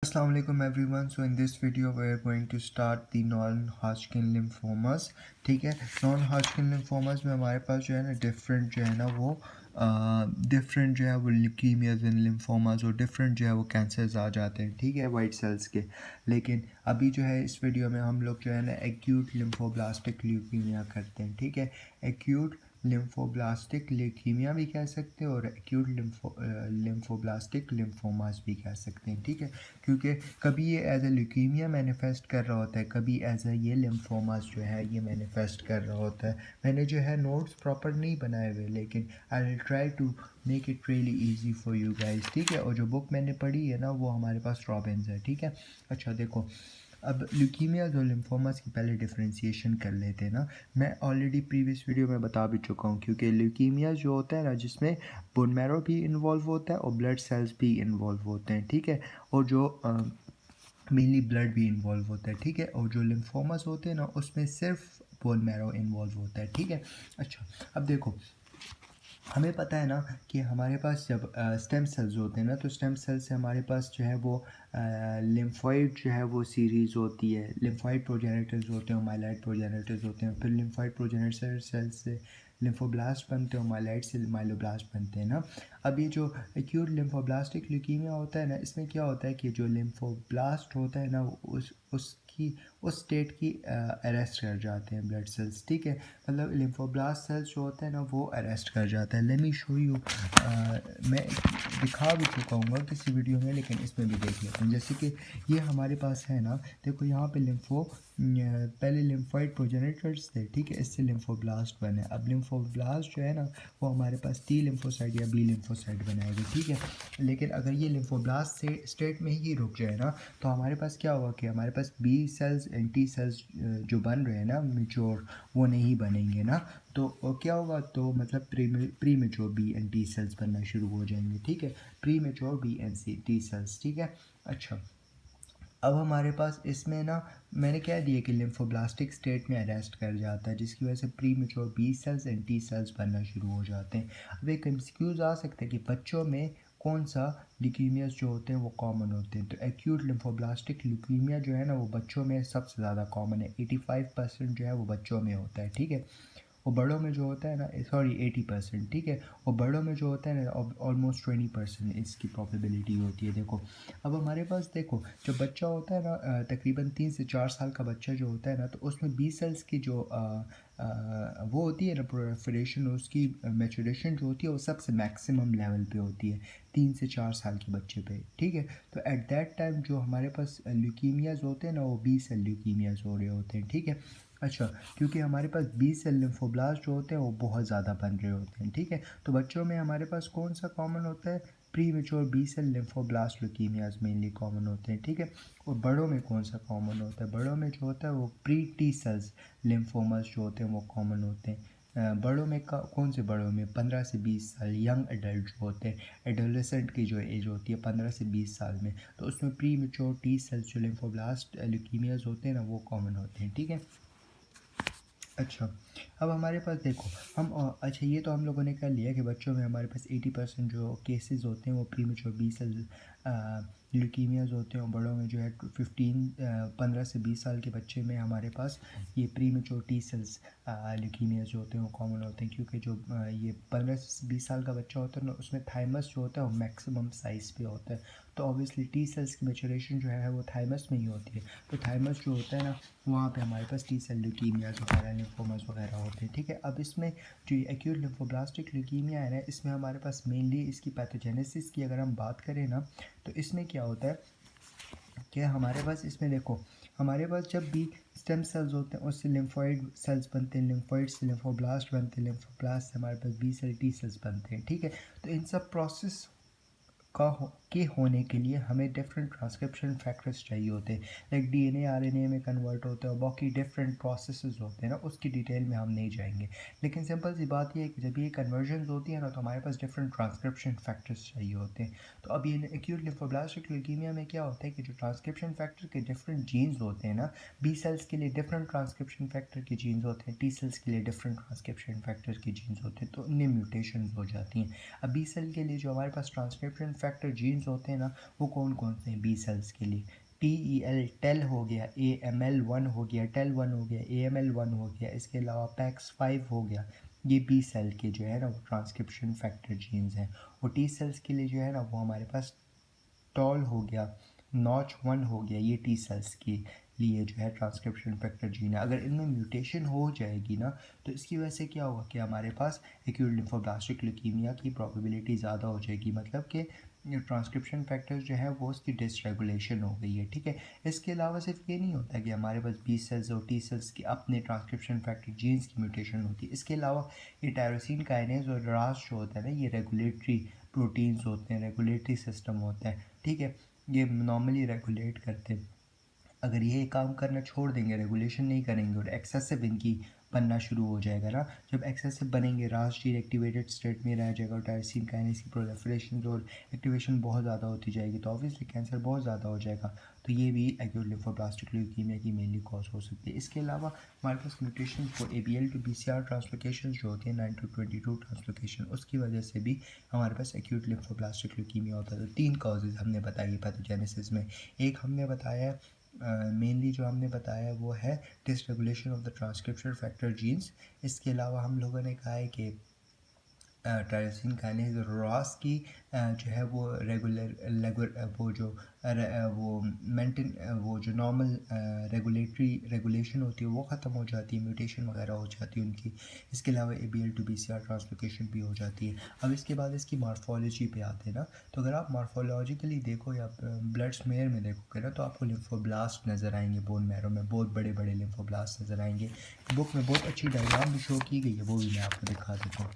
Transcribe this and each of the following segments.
Assalamu alaikum everyone. So in this video we are going to start the non-Hodgkin lymphomas. ठीक है, non-Hodgkin lymphomas में हमारे पास जो है ना डिफरेंट जो है ना वो डिफरेंट जो है वो ल्यूकीमियाज एंड लिम्फोमास और डिफरेंट जो है वो कैंसर्स आ जाते हैं, ठीक है, वाइट सेल्स के। लेकिन अभी जो है इस वीडियो में हम लोग जो है ना एक्यूट लिम्फोब्लास्टिक ल्यूकीमिया करते हैं, ठीक है। एक्यूट लिम्फोब्लास्टिक ल्यूकीमिया भी कह सकते हैं और एक्यूट लिम्फोब्लास्टिक लिम्फोमास भी कह सकते हैं, ठीक है। क्योंकि कभी ये एज ए ल्यूकीमिया मैनिफेस्ट कर रहा होता है, कभी एज ए ये लिम्फोमास जो है ये मैनिफेस्ट कर रहा होता है। मैंने जो है नोट्स प्रॉपर नहीं बनाए हुए, लेकिन I will try to make it really easy for you guys, ठीक है। और जो बुक मैंने पढ़ी है ना वो हमारे पास रॉबिन्स है, ठीक है। अच्छा देखो, अब ल्यूकीमियाज और लिम्फोमास की पहले डिफ्रेंशिएशन कर लेते हैं ना। मैं ऑलरेडी प्रीवियस वीडियो में बता भी चुका हूँ, क्योंकि ल्यूकीमिया जो होता है ना जिसमें बोन मैरो भी इन्वॉल्व होता है और ब्लड सेल्स भी इन्वॉल्व होते हैं, ठीक है। और जो मेनली ब्लड भी इन्वॉल्व होता है, ठीक है। और जो लिम्फोमास होते हैं ना उसमें सिर्फ बोन मैरो इन्वॉल्व होता है, ठीक है। अच्छा अब देखो, हमें पता है ना कि हमारे पास जब स्टेम सेल्स होते हैं ना, तो स्टेम सेल से हमारे पास जो है वो लिम्फॉइड जो है वो सीरीज़ होती है। लिम्फॉइड प्रोजेनेटर्स होते हैं, माइलाइड प्रोजेनेटर्स होते हैं। फिर लिम्फॉइड प्रोजेनेटर सेल से लिम्फोब्लास्ट बनते हैं और माइलाइड से माइलोब्लास्ट बनते हैं ना। अब ये जो एक्यूट लिम्फोब्लास्टिक ल्यूकीमिया होता है ना, इसमें क्या होता है कि जो लिम्फोब्लास्ट होता है ना उस स्टेट की अरेस्ट कर जाते हैं ब्लड सेल्स, ठीक है। मतलब लिम्फोब्लास्ट सेल्स जो होते हैं ना वो अरेस्ट कर जाता है। लेट मी शो यू, मैं दिखा भी चुका हूँ किसी वीडियो में, लेकिन इसमें भी देख लेते हैं। जैसे कि ये हमारे पास है ना, देखो यहाँ पे पहले लिम्फॉइड प्रोजेनेटर्स थे, ठीक है, इससे लिम्फोब्लास्ट बने। अब लिम्फोब्लास्ट जो है ना वो हमारे पास टी लिम्फोसाइट या बी लिम्फोसाइट बनाएगा, ठीक है। लेकिन अगर ये लिम्फोब्लास्ट से स्टेट में ही रुक जाए ना, तो हमारे पास क्या होगा कि हमारे पास B cells and T cells जो बन रहे हैं ना मेच्योर, वो नहीं बनेंगे ना। तो क्या होगा, तो मतलब premature B and T cells बनना शुरू हो जाएंगे, ठीक है। Premature B and C T cells, ठीक है। अच्छा अब हमारे पास इसमें ना मैंने कह दिया कि लिम्फोब्लास्टिक स्टेट में अरेस्ट कर जाता है, जिसकी वजह से premature B cells and T cells बनना शुरू हो जाते हैं। अब एक एमसीक्यूज आ सकता है कि बच्चों में कौन सा ल्यूकीमियाज जो होते हैं वो कॉमन होते हैं। तो एक्यूट लिम्फोब्लास्टिक ल्यूकीमिया जो है ना वो बच्चों में सबसे ज़्यादा कॉमन है। 85% जो है वो बच्चों में होता है, ठीक है। और बड़ों में जो होता है ना, सॉरी 80%, ठीक है। और बड़ों में जो होता है ना ऑलमोस्ट 20% इसकी प्रॉबिलिटी होती है। देखो अब हमारे पास देखो, जब बच्चा होता है ना तकरीबन 3 से 4 साल का बच्चा जो होता है ना, तो उसमें बी सेल्स की जो वो होती है ना प्रोलिफरेशन, उसकी मैच्योरेशन जो होती है वो सबसे मैक्सिमम लेवल पे होती है 3 से 4 साल के बच्चे पे, ठीक है। तो एट दैट टाइम जो हमारे पास ल्यूकीमियाज होते हैं ना वो बी सेल ल्यूकीमियाज हो रहे होते हैं, ठीक है। अच्छा क्योंकि हमारे पास बी सेल लिम्फोब्लास्ट जो होते हैं वो बहुत ज़्यादा बन रहे होते हैं, ठीक है। तो बच्चों में हमारे पास कौन सा कॉमन होता है, premature B cell lymphoblast leukaemias mainly common होते हैं, ठीक है। और बड़ों में कौन सा कॉमन होता है, बड़ों में जो होता है वो प्री टी सेल्स लिम्फोमास जो होते हैं वो कॉमन होते हैं। बड़ों में कौन से बड़ों में 15 से 20 साल यंग एडल्ट जो होते हैं, एडोलेसेंट की जो एज होती है 15 से 20 साल में, तो उसमें प्री मेच्योर टी सेल्स जो लिम्फोब्लास्ट ल्यूकीमियाज होते हैं ना वो कॉमन होते हैं, ठीक है। अच्छा अब हमारे पास देखो अच्छा ये तो हम लोगों ने कर लिया कि बच्चों में हमारे पास 80% जो केसेस होते हैं वो premature B cell leukaemias होते हैं। और बड़ों में जो है 15 से 20 साल के बच्चे में हमारे पास ये pre mature T cells leukaemias जो होते हैं वो कॉमन होते हैं। क्योंकि जो ये 15 से 20 साल का बच्चा होता है ना उसमें थाइमस जो होता है वो मैक्सिमम साइज़ पे होता है। तो ऑब्वियसली टी सेल्स की मेचुरेशन जो है वो थाइमस में ही होती है। तो थाइमस जो होता है ना वहाँ पे हमारे पास टी सेल ल्यूकीमियाज वगैरह लिम्फोमास वगैरह होते हैं, ठीक है। अब इसमें जो एक्यूट लिम्फोब्लास्टिक ल्यूकीमिया है ना, इसमें हमारे पास मेनली इसकी पैथोजेनेसिस की अगर हम बात करें ना, तो इसमें क्या होता है कि हमारे पास इसमें देखो, हमारे पास जब भी स्टेम सेल्स होते हैं उससे लिम्फॉइड सेल्स बनते हैं, लिम्फॉइड से लिम्फोब्लास्ट बनते हैं, लिम्फोब्लास्ट से हमारे पास बी सेल टी सेल्स बनते हैं, ठीक है। तो इन सब प्रोसेस के होने के लिए हमें डिफरेंट ट्रांसक्रिप्शन फैक्टर्स चाहिए होते हैं, लाइक डीएनए आरएनए में कन्वर्ट होते हैं और बाकी डिफरेंट प्रोसेसेस होते हैं ना, उसकी डिटेल में हम नहीं जाएंगे। लेकिन सिंपल सी बात यह है कि जब ये कन्वर्जन होती है ना तो हमारे पास डिफरेंट ट्रांसक्रिप्शन फैक्टर्स चाहिए होते हैं। तो अब ये एक्यूट लिम्फोब्लास्टिक ल्यूकीमिया में क्या होता है कि जो ट्रांसक्रिप्शन फैक्टर के डिफरेंट जीन्स होते हैं ना, बी सेल्स के लिए डिफरेंट ट्रांसक्रिप्शन फैक्टर के जीन्स होते हैं, टी सेल्स के लिए डिफरेंट ट्रांसक्रिप्शन फैक्टर के जीन्स होते हैं, तो इनमें म्यूटेशन हो जाती हैं। अब बी सेल के लिए जो हमारे पास ट्रांसक्रिप्शन फैक्टर जीन प्रोटीन्स होते हैं ना, वो कौन कौन से हैं बी सेल्स के लिए? TEL टेल हो गया, AML1 हो गया, टेल1 हो गया, AML1 हो गया, इसके अलावा PAX5 हो गया। ये बी सेल के जो है ना वो ट्रांसक्रिप्शन फैक्टर जीन्स हैं। और टी सेल्स के लिए जो है ना वो हमारे पास टॉल हो गया, NOTCH1 हो गया, ये टी सेल्स के लिए जो है ट्रांसक्रिप्शन फैक्टर जीन है। अगर इनमें म्यूटेशन हो जाएगी ना तो इसकी वजह से क्या होगा कि हमारे पास एक्यूट लिम्फोब्लास्टिक ल्यूकीमिया की प्रोबेबिलिटी ज़्यादा हो जाएगी, मतलब कि ट्रांसक्रिप्शन फैक्टर्स जो है वो उसकी डिसरेगुलेशन हो गई है, ठीक है। इसके अलावा सिर्फ ये नहीं होता कि हमारे पास बी सेल्स और टी सेल्स की अपने ट्रांसक्रिप्शन फैक्टर जीन्स की म्यूटेशन होती है, इसके अलावा ये टायरोसिन काइनेज और रास जो होता है ना, ये रेगुलेटरी प्रोटीन्स होते हैं, रेगुलेटरी सिस्टम होता है, ठीक है। ये नॉर्मली रेगुलेट करते हैं। अगर ये काम करना छोड़ देंगे, रेगुलेशन नहीं करेंगे और एक्सेसिव इनकी बनना शुरू हो जाएगा ना, जब एक्सेसिव बनेंगे रास डीएक्टिवेटेड स्टेट में रह जाएगा और टायरोसिन काइनेज की प्रोलिफरेशन और एक्टिवेशन बहुत ज़्यादा होती जाएगी, तो ऑब्वियसली कैंसर बहुत ज़्यादा हो जाएगा। तो ये भी एक्यूट लिम्फोब्लास्टिक ल्यूकीमिया की मेनली कॉज हो सकती है। इसके अलावा हमारे पास म्यूटेशन को ABL टू BCR ट्रांसलोकेशन जो होती है 9-22 ट्रांसलोकेशन, उसकी वजह से भी हमारे पास एक्यूट लिम्फोब्लास्टिक ल्यूकीमिया होता है। तो 3 कॉजेज़ हमने बताई पैथोजेनेसिस में। एक हमने बताया मेनली जो हमने बताया वो है dysregulation of the transcription factor genes. इसके अलावा हम लोगों ने कहा है कि टायरोसिन काइनेज रॉस की जो है वो वो जो वो मेंटेन वो जो नॉर्मल रेगुलेशन होती है वो ख़त्म हो जाती है, म्यूटेशन वगैरह हो जाती है उनकी। इसके अलावा ABL टू BCR ट्रांसलोकेशन भी हो जाती है। अब इसके बाद इसकी मार्फोलॉजी पे आते हैं ना, तो अगर आप मार्फोलॉजिकली देखो या ब्लड स्मेयर में देखोगे ना तो आपको लिम्फोब्लास्ट नज़र आएंगे, बोन मैरो में बहुत बड़े बड़े लिम्फोब्लास्ट नज़र आएंगे। बुक में बहुत अच्छी डायग्राम भी शो की गई है, वो भी मैं आपको दिखा देता हूँ।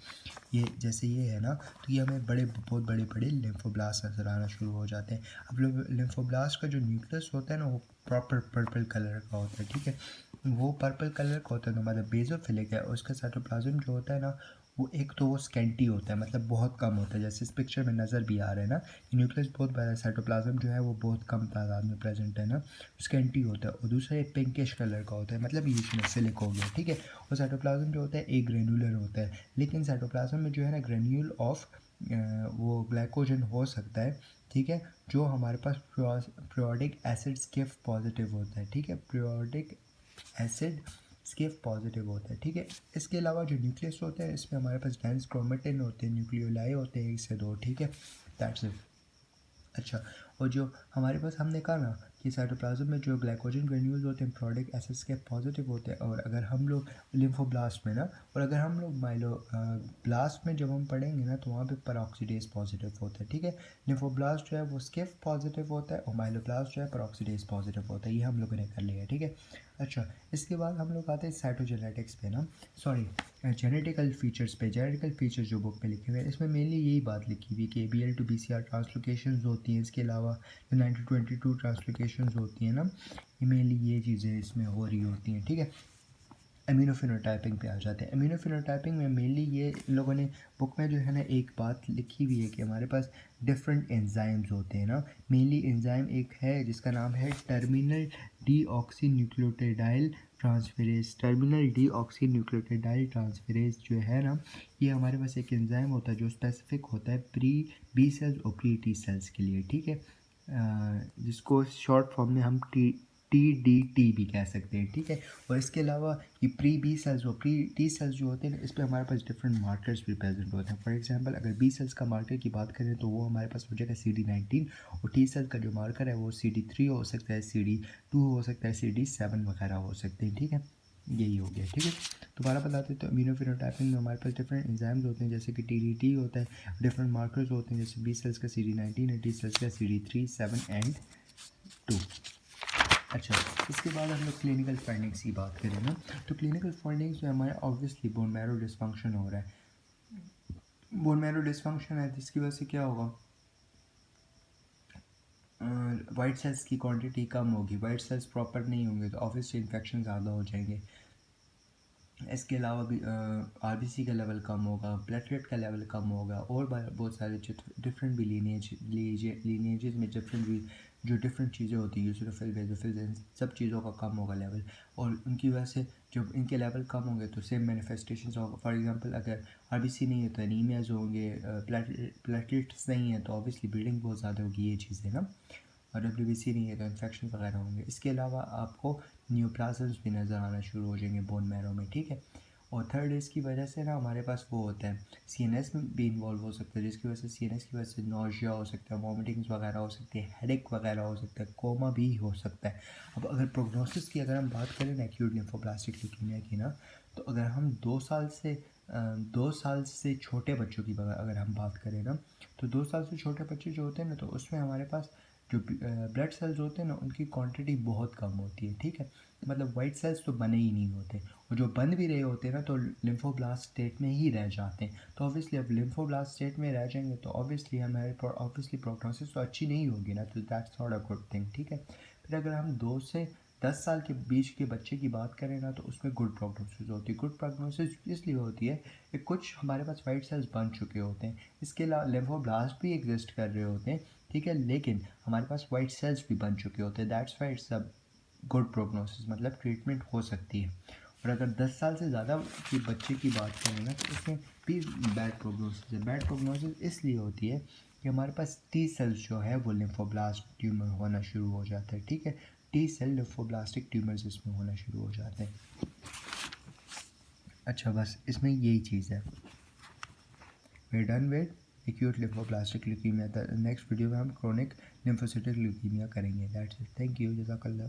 ये जैसे ये है ना, तो ये हमें बहुत बड़े बड़े लिम्फोब्लास्ट नज़र आना शुरू हो जाते हैं। अब लिम्फोब्लास्ट का जो न्यूक्लियस होता है ना वो प्रॉपर पर्पल कलर का होता है, ठीक है। वो पर्पल कलर का होता है तो मतलब बेसोफिलिक है। उसका साइटोप्लाज्म जो होता है ना वो एक तो वो स्कैंटी होता है, मतलब बहुत कम होता है, जैसे इस पिक्चर में नज़र भी आ रहा है ना, न्यूक्लियस बहुत बड़ा है, साइटोप्लाज्म जो है वो बहुत कम तादाद में प्रेजेंट है ना, स्कैंटी होता है। और दूसरा ये पिंकिश कलर का होता है, मतलब ये इसमें सिलिक हो गया, ठीक है। और साइटोप्लाज्म जो होता है एक ग्रेनुलर होता है, लेकिन साइटोप्लाज्म में जो है ना ग्रेन्यूल ऑफ वो ग्लाइकोजन हो सकता है, ठीक है, जो हमारे पास पीरियोडिक एसिड स्किफ पॉजिटिव होता है, ठीक है, पीरियोडिक एसिड स्किफ पॉजिटिव होता है, ठीक है। इसके अलावा जो न्यूक्लियस होता है इसमें हमारे पास डेंस क्रोमेटिन होते हैं, न्यूक्लियोलाई होते हैं 1 से 2, ठीक है, दैट्स इट। अच्छा, और जो हमारे पास हमने कहा ना कि साइटोप्लाज्म में जो ग्लाइकोजन ग्रेन्यूल्स होते हैं पीरियोडिक एसिड्स के पॉजिटिव होते हैं, और अगर हम लोग लिम्फोब्लास्ट में ना, और अगर हम लोग ब्लास्ट में जब हम पढ़ेंगे ना तो वहाँ पे परऑक्सीडेज पॉजिटिव होता है, ठीक है। लिम्फोब्लास्ट जो है वो स्किफ पॉजिटिव होता है और माइलोब्लास्ट जो है परऑक्सीडेज पॉजिटिव होता है, ये हम लोगों ने कर लिया है, ठीक है। अच्छा, इसके बाद हम लोग आते हैं साइटोजेनेटिक्स पे ना, सॉरी जेनेटिकल फीचर्स पे। जेनेटिकल फीचर्स जो बुक में लिखे हुए हैं इसमें मेनली यही बात लिखी हुई कि ABL टू BCR ट्रांसलोकेशंस होती हैं। इसके अलावा जो 9-22 ट्रांसलोकेशंस होती हैं ना, ये मेनली ये चीज़ें इसमें हो रही होती हैं, ठीक है। इम्यूनोफिनोटाइपिंग पे आ जाते हैं। इम्यूनोफिनोटाइपिंग में मेनली ये इन लोगों ने बुक में जो है ना एक बात लिखी हुई है कि हमारे पास डिफरेंट एंजाइम्स होते हैं ना, मेनली एंजाइम एक है जिसका नाम है terminal deoxy nucleotidyl transferase. Terminal deoxy nucleotidyl transferase जो है ना, ये हमारे पास एक एंजाइम होता है जो स्पेसिफिक होता है प्री बी सेल्स और प्री टी सेल्स के लिए, ठीक है, जिसको शॉर्ट फॉर्म में हम TDT भी कह सकते हैं, ठीक है। और इसके अलावा ये प्री बी सेल्स और प्री टी सेल्स जो होते हैं इस पर हमारे पास डिफरेंट मार्कर्स भी प्रेजेंट होते हैं। फॉर एग्जांपल अगर बी सेल्स का मार्कर की बात करें तो वो हमारे पास हो जाएगा CD19, और टी सेल्स का जो मार्कर है वो CD3 हो सकता है, CD2 हो सकता है, CD7 वगैरह हो सकते हैं, ठीक है। यही हो गया, ठीक है। दोबारा बताते तो इम्यूनोफिनोटाइपिंग में हमारे पास डिफरेंट एंजाइम्स होते हैं जैसे कि TDT होता है, डिफरेंट मार्कर्स होते हैं जैसे बी सेल्स का CD19 है, टी सेल्स का CD3, 7 एंड 2। अच्छा, इसके बाद हम लोग क्लिनिकल फाइंडिंग्स की बात करें ना, तो क्लिनिकल फाइंडिंग्स में हमारे ऑब्वियसली बोन मैरो डिसफंक्शन हो रहा है। बोन मैरो डिसफंक्शन है जिसकी वजह से क्या होगा, वाइट सेल्स की क्वांटिटी कम होगी, वाइट सेल्स प्रॉपर नहीं होंगे तो ऑब्वियसली इन्फेक्शन ज़्यादा हो जाएंगे। इसके अलावा भी RBC का लेवल कम होगा, प्लेटलेट का लेवल कम होगा, और बहुत सारे डिफरेंट भी लीनिएजेस में डिफरेंट भी जो डिफरेंट चीज़ें होती है यूज़ोफिल बेसोफिल इन सब चीज़ों का कम होगा लेवल, और उनकी वजह से जब इनके लेवल कम होंगे तो सेम मैनिफेस्टेशंस होगा। फॉर एग्जांपल अगर आरबीसी नहीं है तो एनीमियाज होंगे, प्लेटलेट्स नहीं है तो ऑब्वियसली ब्लीडिंग बहुत ज़्यादा होगी, ये चीज़ें ना, और डब्ल्यूबीसी नहीं है तो इन्फेक्शन वगैरह होंगे। इसके अलावा आपको न्यूप्लाज्म्स भी नज़र आना शुरू हो जाएंगे बोन मैरो में, ठीक है। और थर्ड इसकी वजह से ना हमारे पास वो होता है सीएनएस में भी इन्वॉल्व हो सकता है, जिसकी वजह से सीएनएस की वजह से नौशिया हो सकता है, वॉमिटिंग्स वगैरह हो सकती है, हेडेक वगैरह हो सकता है, कोमा भी हो सकता है। अब अगर प्रोग्नोसिस की अगर हम बात करें ना एक्यूट लिम्फोब्लास्टिक ल्यूकीमिया की ना, तो अगर हम 2 साल से छोटे बच्चों की अगर हम बात करें ना, तो 2 साल से छोटे बच्चे जो होते हैं ना, तो उसमें हमारे पास जो ब्लड सेल्स होते हैं ना उनकी क्वांटिटी बहुत कम होती है, ठीक है। मतलब वाइट सेल्स तो बने ही नहीं होते, और जो बन भी रहे होते हैं ना तो लिम्फोब्लास्ट स्टेट में ही रह जाते हैं। तो ऑब्वियसली अब लिम्फोब्लास्ट स्टेट में रह जाएंगे तो ऑब्वियसली हमारे ऑब्वियसली प्रोग्नोसिस तो अच्छी नहीं होगी ना, तो that's not a good thing, ठीक है। फिर अगर हम 2 से 10 साल के बीच के बच्चे की बात करें ना, तो उसमें गुड प्रोग्नोसिस होती है। गुड प्रोग्नोसिस इसलिए होती है कि कुछ हमारे पास वाइट सेल्स बन चुके होते हैं, इसके अलावा लिम्फोब्लास्ट भी एग्जिस्ट कर रहे होते हैं, ठीक है, लेकिन हमारे पास वाइट सेल्स भी बन चुके होते हैं। That's why it's a good prognosis, मतलब ट्रीटमेंट हो सकती है। और अगर 10 साल से ज़्यादा के बच्चे की बात करें ना, तो उसमें भी बैड प्रोग्नोसिस है। बैड प्रोग्नोसिस इसलिए होती है कि हमारे पास टी सेल्स जो है वो लिम्फोब्लास्ट ट्यूमर होना शुरू हो जाता है, ठीक है। टी सेल लिम्फोब्लास्टिक ट्यूमर्स इसमें होना शुरू हो जाते हैं। अच्छा, बस इसमें यही चीज़ है। We done with acute lymphoblastic leukaemia. Next video में हम क्रोनिक लिम्फोसिटिक ल्यूकीमिया करेंगे। दैट्स इट, थैंक यू, जज़ाकल्लाह।